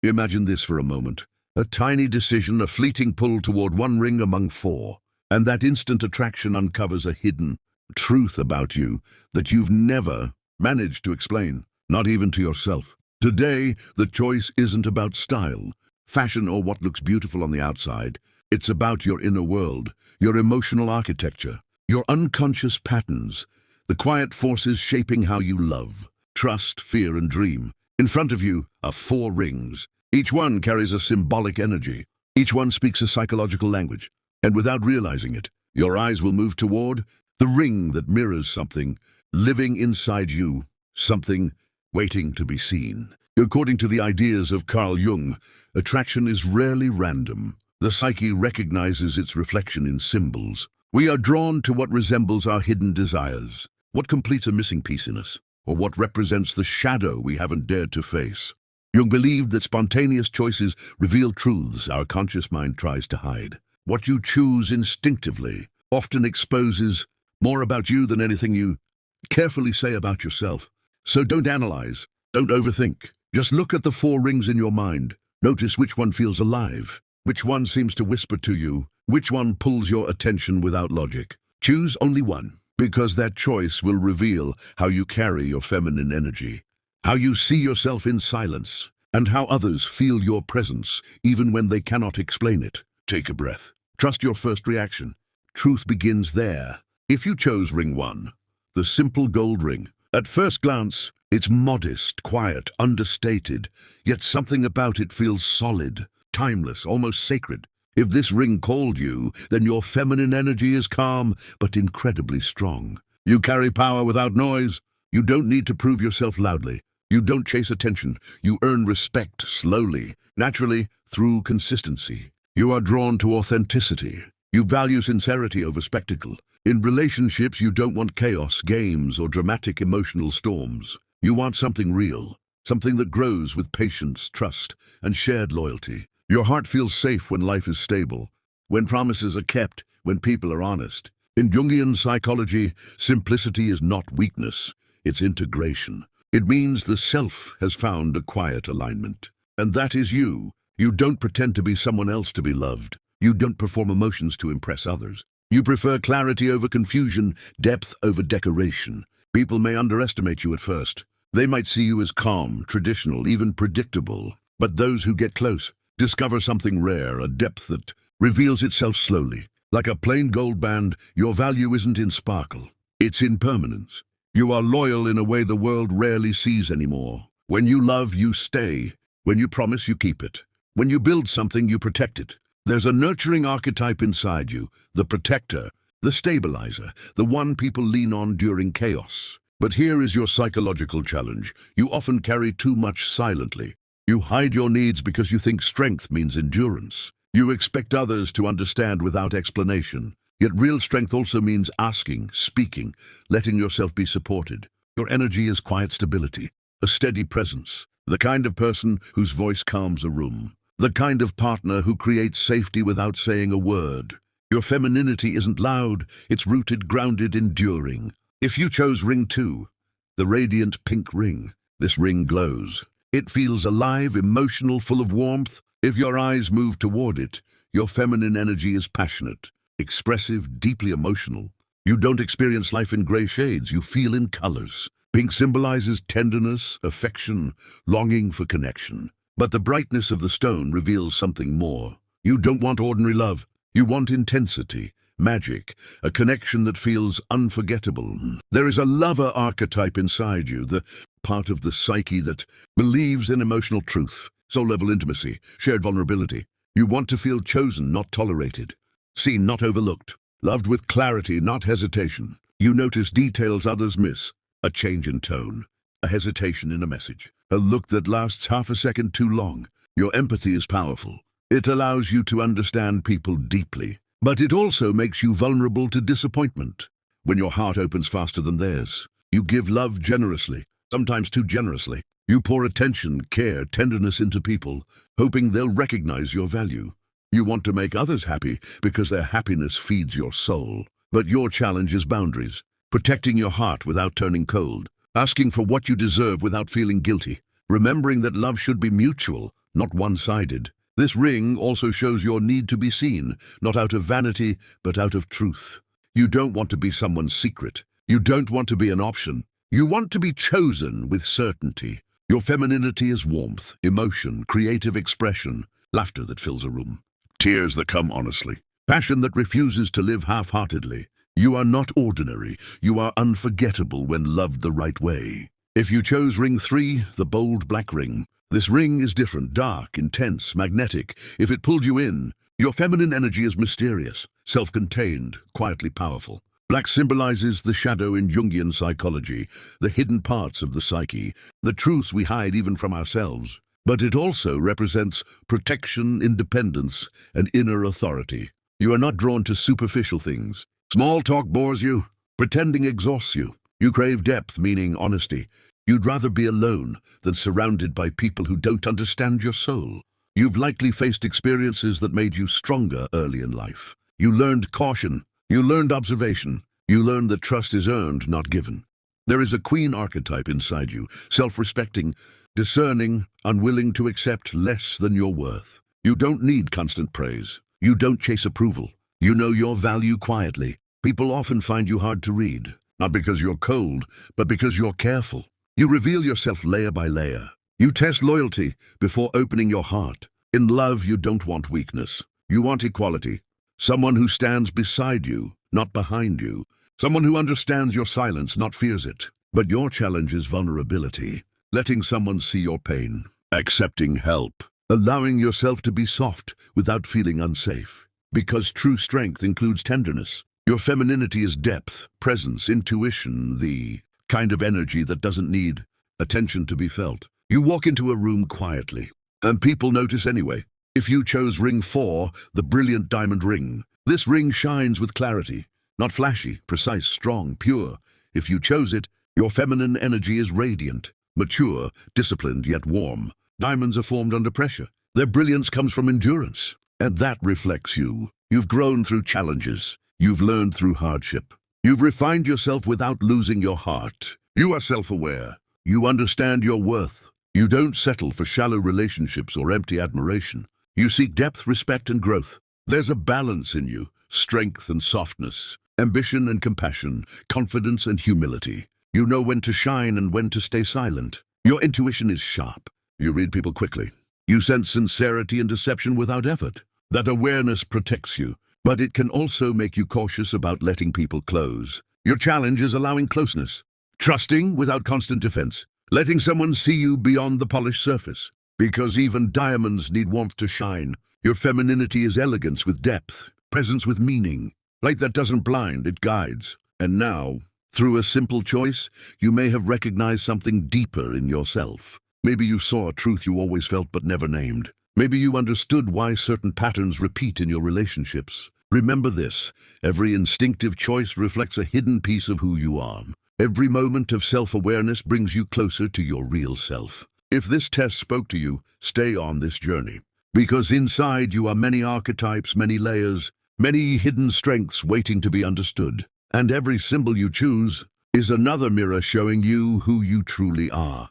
Imagine this for a moment. A tiny decision, a fleeting pull toward one ring among four, and that instant attraction uncovers a hidden truth about you that you've never managed to explain, not even to yourself. Today, the choice isn't about style, fashion, or what looks beautiful on the outside. It's about your inner world, your emotional architecture, your unconscious patterns, the quiet forces shaping how you love, trust, fear, and dream. In front of you are four rings. Each one carries a symbolic energy. Each one speaks a psychological language. And without realizing it, your eyes will move toward the ring that mirrors something living inside you, something waiting to be seen. According to the ideas of Carl Jung, attraction is rarely random. The psyche recognizes its reflection in symbols. We are drawn to what resembles our hidden desires, what completes a missing piece in us, or what represents the shadow we haven't dared to face. Jung believed that spontaneous choices reveal truths our conscious mind tries to hide. What you choose instinctively often exposes more about you than anything you carefully say about yourself. So don't analyze, don't overthink. Just look at the four rings in your mind. Notice which one feels alive, which one seems to whisper to you, which one pulls your attention without logic. Choose only one, because that choice will reveal how you carry your feminine energy, how you see yourself in silence, and how others feel your presence, even when they cannot explain it. Take a breath. Trust your first reaction. Truth begins there. If you chose ring one, the simple gold ring, at first glance, it's modest, quiet, understated, yet something about it feels solid, timeless, almost sacred. If this ring called you, then your feminine energy is calm, but incredibly strong. You carry power without noise. You don't need to prove yourself loudly. You don't chase attention. You earn respect slowly, naturally, through consistency. You are drawn to authenticity. You value sincerity over spectacle. In relationships, you don't want chaos, games, or dramatic emotional storms. You want something real, something that grows with patience, trust, and shared loyalty. Your heart feels safe when life is stable, when promises are kept, when people are honest. In Jungian psychology, simplicity is not weakness, it's integration. It means the self has found a quiet alignment. And that is you. You don't pretend to be someone else to be loved. You don't perform emotions to impress others. You prefer clarity over confusion, depth over decoration. People may underestimate you at first. They might see you as calm, traditional, even predictable. But those who get close discover something rare, a depth that reveals itself slowly. Like a plain gold band, your value isn't in sparkle. It's in permanence. You are loyal in a way the world rarely sees anymore. When you love, you stay. When you promise, you keep it. When you build something, you protect it. There's a nurturing archetype inside you, the protector, the stabilizer, the one people lean on during chaos. But here is your psychological challenge. You often carry too much silently. You hide your needs because you think strength means endurance. You expect others to understand without explanation. Yet real strength also means asking, speaking, letting yourself be supported. Your energy is quiet stability, a steady presence, the kind of person whose voice calms a room, the kind of partner who creates safety without saying a word. Your femininity isn't loud, it's rooted, grounded, enduring. If you chose ring 2, the radiant pink ring, this ring glows. It feels alive, emotional, full of warmth. If your eyes move toward it, your feminine energy is passionate, expressive, deeply emotional. You don't experience life in gray shades, you feel in colors. Pink symbolizes tenderness, affection, longing for connection. But the brightness of the stone reveals something more. You don't want ordinary love. You want intensity, magic, a connection that feels unforgettable. There is a lover archetype inside you, the part of the psyche that believes in emotional truth, soul-level intimacy, shared vulnerability. You want to feel chosen, not tolerated, seen, not overlooked, loved with clarity, not hesitation. You notice details others miss, a change in tone, a hesitation in a message, a look that lasts half a second too long. Your empathy is powerful. It allows you to understand people deeply, but it also makes you vulnerable to disappointment. When your heart opens faster than theirs, you give love generously, sometimes too generously. You pour attention, care, tenderness into people, hoping they'll recognize your value. You want to make others happy because their happiness feeds your soul. But your challenge is boundaries, protecting your heart without turning cold, asking for what you deserve without feeling guilty, remembering that love should be mutual, not one-sided. This ring also shows your need to be seen, not out of vanity, but out of truth. You don't want to be someone's secret. You don't want to be an option. You want to be chosen with certainty. Your femininity is warmth, emotion, creative expression, laughter that fills a room, tears that come honestly, passion that refuses to live half-heartedly. You are not ordinary. You are unforgettable when loved the right way. If you chose ring 3, the bold black ring, this ring is different, dark, intense, magnetic. If it pulled you in, your feminine energy is mysterious, self-contained, quietly powerful. Black symbolizes the shadow in Jungian psychology, the hidden parts of the psyche, the truths we hide even from ourselves. But it also represents protection, independence, and inner authority. You are not drawn to superficial things. Small talk bores you. Pretending exhausts you. You crave depth, meaning honesty. You'd rather be alone than surrounded by people who don't understand your soul. You've likely faced experiences that made you stronger early in life. You learned caution. You learned observation. You learned that trust is earned, not given. There is a queen archetype inside you, self-respecting, discerning, unwilling to accept less than your worth. You don't need constant praise. You don't chase approval. You know your value quietly. People often find you hard to read, not because you're cold, but because you're careful. You reveal yourself layer by layer. You test loyalty before opening your heart. In love, you don't want weakness. You want equality. Someone who stands beside you, not behind you. Someone who understands your silence, not fears it. But your challenge is vulnerability. Letting someone see your pain. Accepting help. Allowing yourself to be soft without feeling unsafe. Because true strength includes tenderness. Your femininity is depth, presence, intuition, the kind of energy that doesn't need attention to be felt. You walk into a room quietly, and people notice anyway. If you chose ring 4, the brilliant diamond ring, this ring shines with clarity, not flashy, precise, strong, pure. If you chose it, your feminine energy is radiant, mature, disciplined, yet warm. Diamonds are formed under pressure. Their brilliance comes from endurance, and that reflects you. You've grown through challenges. You've learned through hardship. You've refined yourself without losing your heart. You are self-aware. You understand your worth. You don't settle for shallow relationships or empty admiration. You seek depth, respect, and growth. There's a balance in you, strength and softness, ambition and compassion, confidence and humility. You know when to shine and when to stay silent. Your intuition is sharp. You read people quickly. You sense sincerity and deception without effort. That awareness protects you, but it can also make you cautious about letting people close. Your challenge is allowing closeness, trusting without constant defense, letting someone see you beyond the polished surface. Because even diamonds need warmth to shine. Your femininity is elegance with depth, presence with meaning. Light that doesn't blind, it guides. And now, through a simple choice, you may have recognized something deeper in yourself. Maybe you saw a truth you always felt but never named. Maybe you understood why certain patterns repeat in your relationships. Remember this: every instinctive choice reflects a hidden piece of who you are. Every moment of self-awareness brings you closer to your real self. If this test spoke to you, stay on this journey. Because inside you are many archetypes, many layers, many hidden strengths waiting to be understood. And every symbol you choose is another mirror showing you who you truly are.